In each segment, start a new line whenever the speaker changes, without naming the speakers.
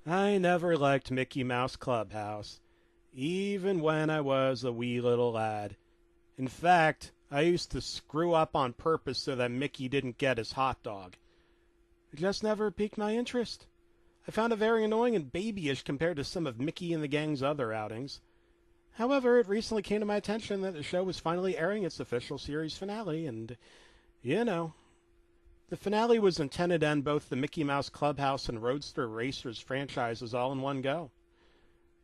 I never liked Mickey Mouse Clubhouse, even when I was a wee little lad. In fact, I used to screw up on purpose so that Mickey didn't get his hot dog. It just never piqued my interest. I found it very annoying and babyish compared to some of Mickey and the gang's other outings. However, it recently came to my attention that the show was finally airing its official series finale, and, you know, the finale was intended to end both the Mickey Mouse Clubhouse and Roadster Racers franchises all in one go.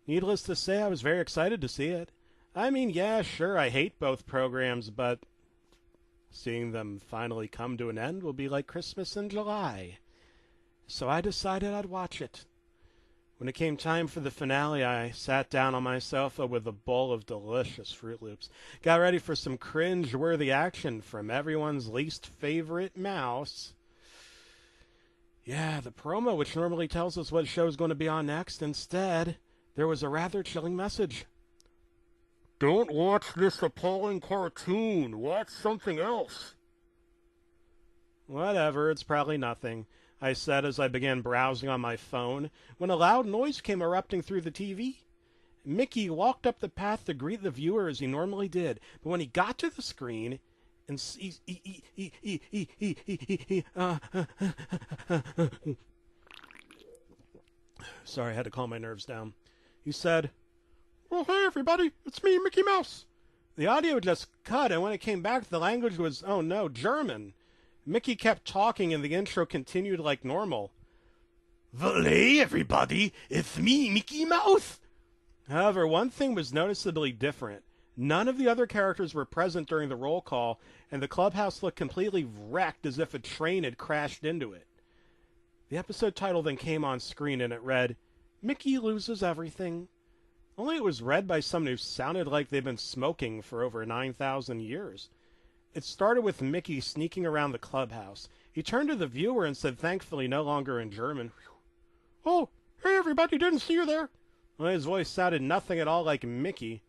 Needless to say, I was very excited to see it. I mean, yeah, sure, I hate both programs, but seeing them finally come to an end will be like Christmas in July. So I decided I'd watch it. When it came time for the finale, I sat down on my sofa with a bowl of delicious Fruit Loops, got ready for some cringe-worthy action from everyone's least favorite mouse. Yeah, the promo, which normally tells us what show is going to be on next, instead, there was a rather chilling message. Don't watch this appalling cartoon. Watch something else. Whatever, it's probably nothing, I said as I began browsing on my phone when a loud noise came erupting through the TV. Mickey walked up the path to greet the viewer as he normally did, but when he got to the screen and sorry, I had to calm my nerves down. He said, "Well, hey everybody, it's me, Mickey Mouse." The audio just cut, and when it came back, the language was, oh no, German. Mickey kept talking, and the intro continued like normal. "Well, hey everybody, it's me, Mickey Mouse." However, one thing was noticeably different. None of the other characters were present during the roll call, and the clubhouse looked completely wrecked as if a train had crashed into it. The episode title then came on screen, and it read, "Mickey Loses Everything." Only it was read by someone who sounded like they'd been smoking for over 9,000 years. It started with Mickey sneaking around the clubhouse. He turned to the viewer and said, thankfully no longer in German, "Oh, hey everybody, didn't see you there." Well, his voice sounded nothing at all like Mickey.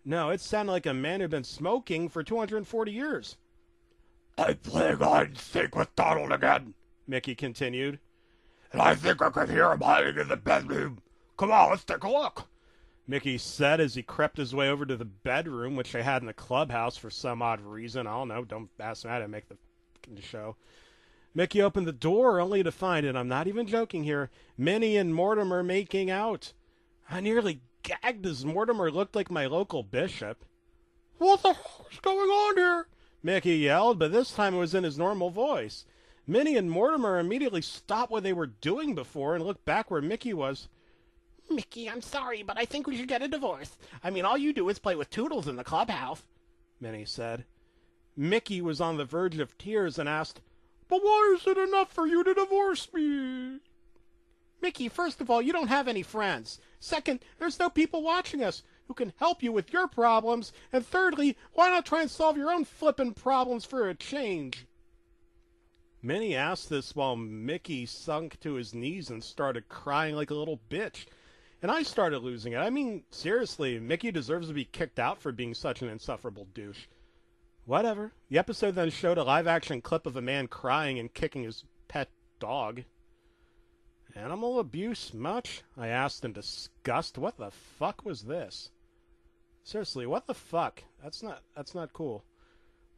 No, it sounded like a man who'd been smoking for 240 years. "I play hide and seek with Donald again," Mickey continued. "And I think I can hear him hiding in the bedroom. Come on, let's take a look," Mickey said as he crept his way over to the bedroom, which they had in the clubhouse for some odd reason. I don't know, don't ask me how to make the show. Mickey opened the door only to find, and I'm not even joking here, Minnie and Mortimer making out. I nearly gagged as Mortimer looked like my local bishop. "What the hell is going on here?" Mickey yelled, but this time it was in his normal voice. Minnie and Mortimer immediately stopped what they were doing before and looked back where Mickey was. "Mickey, I'm sorry, but I think we should get a divorce. I mean, all you do is play with Toodles in the clubhouse," Minnie said. Mickey was on the verge of tears and asked, "But why is it enough for you to divorce me?" "Mickey, first of all, you don't have any friends. Second, there's no people watching us who can help you with your problems. And thirdly, why not try and solve your own flippin' problems for a change?" Minnie asked this while Mickey sunk to his knees and started crying like a little bitch. And I started losing it. I mean, seriously, Mickey deserves to be kicked out for being such an insufferable douche. Whatever. The episode then showed a live-action clip of a man crying and kicking his pet dog. "Animal abuse much?" I asked in disgust. What the fuck was this? Seriously, what the fuck? That's not cool.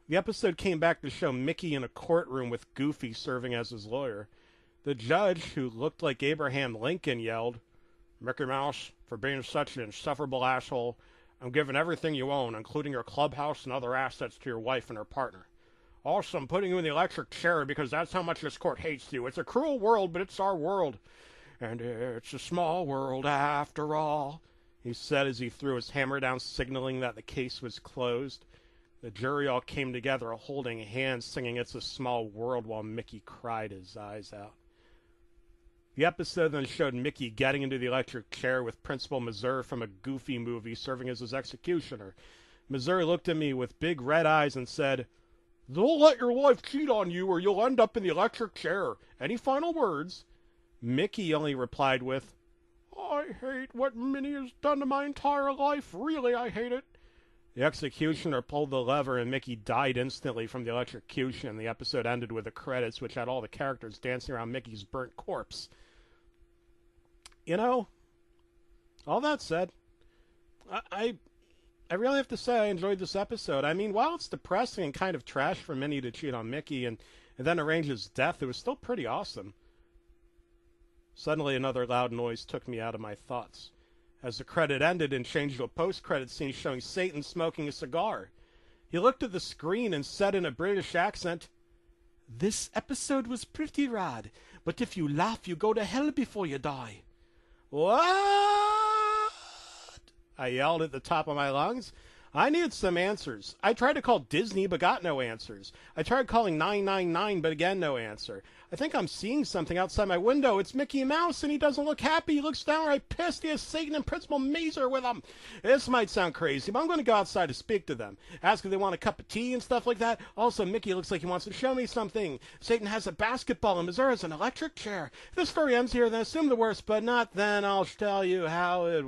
The episode came back to show Mickey in a courtroom with Goofy serving as his lawyer. The judge, who looked like Abraham Lincoln, yelled, "Mickey Mouse, for being such an insufferable asshole, I'm giving everything you own, including your clubhouse and other assets, to your wife and her partner. Also, I'm putting you in the electric chair because that's how much this court hates you. It's a cruel world, but it's our world. And it's a small world after all," he said as he threw his hammer down, signaling that the case was closed. The jury all came together, holding hands, singing "It's a Small World," while Mickey cried his eyes out. The episode then showed Mickey getting into the electric chair with Principal Missouri from a Goofy movie serving as his executioner. Missouri looked at me with big red eyes and said, "Don't let your wife cheat on you or you'll end up in the electric chair. Any final words?" Mickey only replied with, "I hate what Minnie has done to my entire life. Really, I hate it." The executioner pulled the lever and Mickey died instantly from the electrocution. The episode ended with the credits, which had all the characters dancing around Mickey's burnt corpse. You know, all that said, I really have to say I enjoyed this episode. I mean, while it's depressing and kind of trash for Minnie to cheat on Mickey and then arrange his death, it was still pretty awesome. Suddenly, another loud noise took me out of my thoughts, as the credit ended and changed to a post-credit scene showing Satan smoking a cigar. He looked at the screen and said in a British accent, "This episode was pretty rad, but if you laugh, you go to hell before you die." What? I yelled at the top of my lungs. I needed some answers. I tried to call Disney, but got no answers. I tried calling 999, but again, no answer. I think I'm seeing something outside my window. It's Mickey Mouse, and he doesn't look happy. He looks downright pissed. He has Satan and Principal Mazer with him. This might sound crazy, but I'm going to go outside to speak to them. Ask if they want a cup of tea and stuff like that. Also, Mickey looks like he wants to show me something. Satan has a basketball, and Mazer has an electric chair. If this story ends here, then assume the worst, but not then. I'll tell you how it